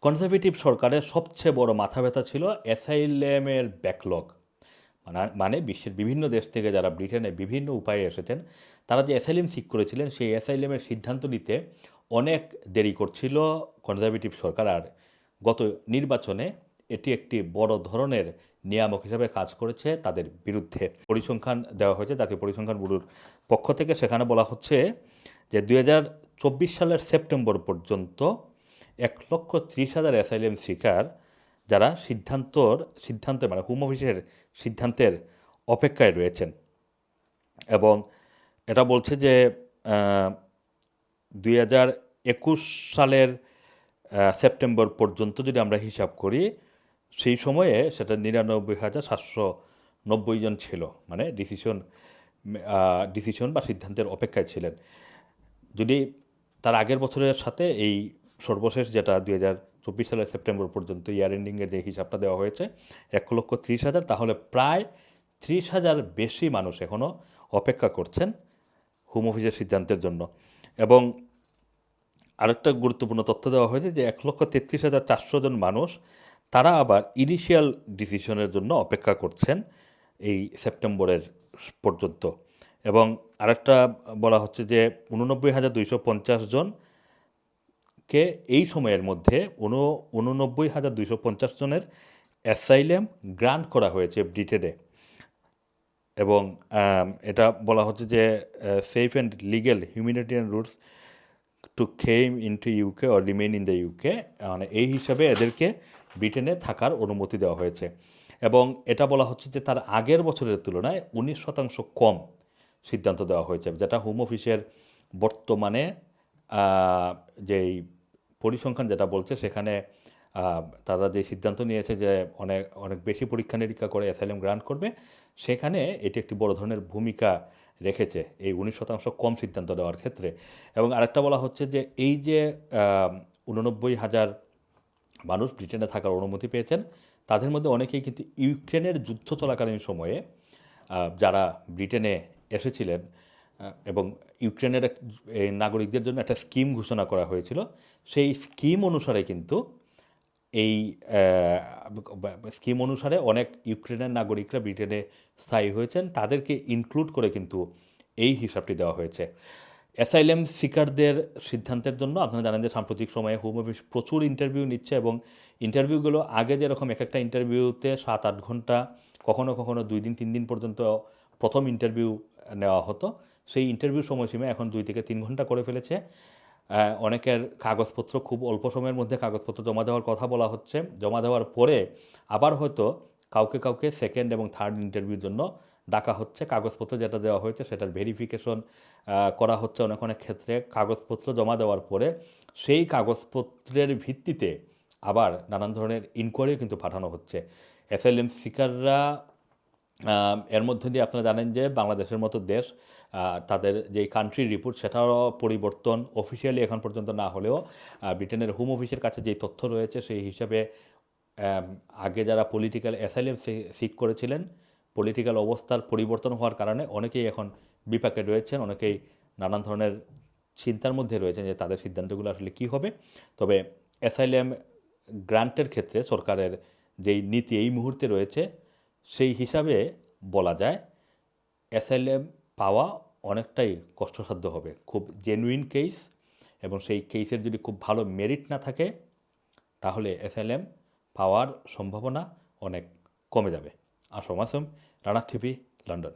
Conservative সরকারের সবচেয়ে বড় মাথা ব্যথা ছিল অ্যাসাইলেমের ব্যাকলগ। মানে বিশ্বের বিভিন্ন দেশ থেকে যারা ব্রিটেনে বিভিন্ন উপায়ে এসেছেন, তারা যে অ্যাসাইলেম সিক করেছিলেন, সেই অ্যাসাইলেমের সিদ্ধান্ত নিতে অনেক দেরি করছিল কনজারভেটিভ সরকার। আর গত নির্বাচনে এটি একটি বড় ধরনের নিয়ামক হিসাবে কাজ করেছে তাদের বিরুদ্ধে। পরিসংখ্যান দেওয়া হয়েছে জাতীয় পরিসংখ্যান ব্যুরোর পক্ষ থেকে। সেখানে বলা হচ্ছে যে 2024 সালের সেপ্টেম্বর পর্যন্ত 1,30,000 অ্যাসাইলেম সিকার যারা সিদ্ধান্তের মানে হোম অফিসের সিদ্ধান্তের অপেক্ষায় রয়েছেন। এবং এটা বলছে যে 2021 সালের সেপ্টেম্বর পর্যন্ত যদি আমরা হিসাব করি, সেই সময়ে সেটা 99,790 জন ছিল, মানে ডিসিশন বা সিদ্ধান্তের অপেক্ষায় ছিলেন। যদি তার আগের বছরের সাথে এই সর্বশেষ যেটা 2024 সালের সেপ্টেম্বর পর্যন্ত ইয়ার এন্ডিংয়ের যে হিসাবটা দেওয়া হয়েছে 1,30,000, তাহলে প্রায় 30,000 বেশি মানুষ এখনও অপেক্ষা করছেন হোম অফিসের সিদ্ধান্তের জন্য। এবং আরেকটা গুরুত্বপূর্ণ তথ্য দেওয়া হয়েছে যে 1,33,400 জন মানুষ তারা আবার ইনিশিয়াল ডিসিশনের জন্য অপেক্ষা করছেন এই সেপ্টেম্বরের পর্যন্ত। এবং আরেকটা বলা হচ্ছে যে 89,250 জনকে এই সময়ের মধ্যে 89,250 জনের অ্যাসাইলেম গ্রান্ট করা হয়েছে ব্রিটেনে। এবং এটা বলা হচ্ছে যে safe and legal humanitarian routes to came into UK or remain in the UK, মানে এই হিসাবে এদেরকে ব্রিটেনে থাকার অনুমতি দেওয়া হয়েছে। এবং এটা বলা হচ্ছে যে তার আগের বছরের তুলনায় 19% কম সিদ্ধান্ত দেওয়া হয়েছে, যেটা হোম অফিসের বর্তমানে যেই পরিসংখ্যান যেটা বলছে সেখানে তারা যে সিদ্ধান্ত নিয়েছে যে অনেক অনেক বেশি পরীক্ষা নিরীক্ষা করে অ্যাসাইলাম গ্রান্ট করবে, সেখানে এটি একটি বড় ধরনের ভূমিকা রেখেছে এই 19% কম সিদ্ধান্ত দেওয়ার ক্ষেত্রে। এবং আরেকটা বলা হচ্ছে যে এই যে 89,000 মানুষ ব্রিটেনে থাকার অনুমতি পেয়েছেন, তাদের মধ্যে অনেকেই কিন্তু ইউক্রেনের যুদ্ধ চলাকালীন সময়ে যারা ব্রিটেনে এসেছিলেন, এবং ইউক্রেনের এই নাগরিকদের জন্য একটা স্কিম ঘোষণা করা হয়েছিল, সেই স্কিম অনুসারে কিন্তু এই স্কিম অনুসারে অনেক ইউক্রেনের নাগরিকরা ব্রিটেনে স্থায়ী হয়েছেন, তাদেরকে ইনক্লুড করে কিন্তু এই হিসাবটি দেওয়া হয়েছে। অ্যাসাইলেম সিকারদের সিদ্ধান্তের জন্য আপনারা জানেন যে সাম্প্রতিক সময়ে হোম অফিস প্রচুর ইন্টারভিউ নিচ্ছে, এবং ইন্টারভিউগুলো আগে যেরকম এক একটা ইন্টারভিউতে 7-8 ঘন্টা, কখনো কখনো 2 দিন 3 দিন পর্যন্ত প্রথম ইন্টারভিউ নেওয়া হতো, সেই ইন্টারভিউ সময়সীমা এখন 2 থেকে 3 ঘন্টা করে ফেলেছে। অনেকের কাগজপত্র খুব অল্প সময়ের মধ্যে কাগজপত্র জমা দেওয়ার কথা বলা হচ্ছে, জমা দেওয়ার পরে আবার হয়তো কাউকে কাউকে সেকেন্ড এবং থার্ড ইন্টারভিউর জন্য ডাকা হচ্ছে। কাগজপত্র যেটা দেওয়া হয়েছে সেটার ভেরিফিকেশন করা হচ্ছে অনেক অনেক ক্ষেত্রে। কাগজপত্র জমা দেওয়ার পরে সেই কাগজপত্রের ভিত্তিতে আবার নানান ধরনের ইনকোয়ারিও কিন্তু পাঠানো হচ্ছে। অ্যাসাইলাম সিকাররা এর মধ্যে দিয়ে আপনারা জানেন যে বাংলাদেশের মতো দেশ, তাদের যে কান্ট্রি রিপোর্ট সেটারও পরিবর্তন অফিসিয়ালি এখন পর্যন্ত না হলেও ব্রিটেনের হোম অফিসের কাছে যেই তথ্য রয়েছে সেই হিসাবে আগে যারা পলিটিক্যাল অ্যাসাইলাম সিক করেছিলেন, পলিটিক্যাল অবস্থার পরিবর্তন হওয়ার কারণে অনেকেই এখন বিপাকে রয়েছেন, অনেকেই নানান ধরনের চিন্তার মধ্যে রয়েছেন যে তাদের সিদ্ধান্তগুলো আসলে কী হবে। তবে অ্যাসাইলাম গ্রান্টের ক্ষেত্রে সরকারের যেই নীতি এই মুহূর্তে রয়েছে, সেই হিসাবে বলা যায় অ্যাসাইলাম পাওয়া অনেকটাই কষ্টসাধ্য হবে। খুব জেনুইন কেস, এবং সেই কেসের যদি খুব ভালো মেরিট না থাকে, তাহলে অ্যাসাইলাম পাওয়ার সম্ভাবনা অনেক কমে যাবে। Assam Assam, Rana TV, London.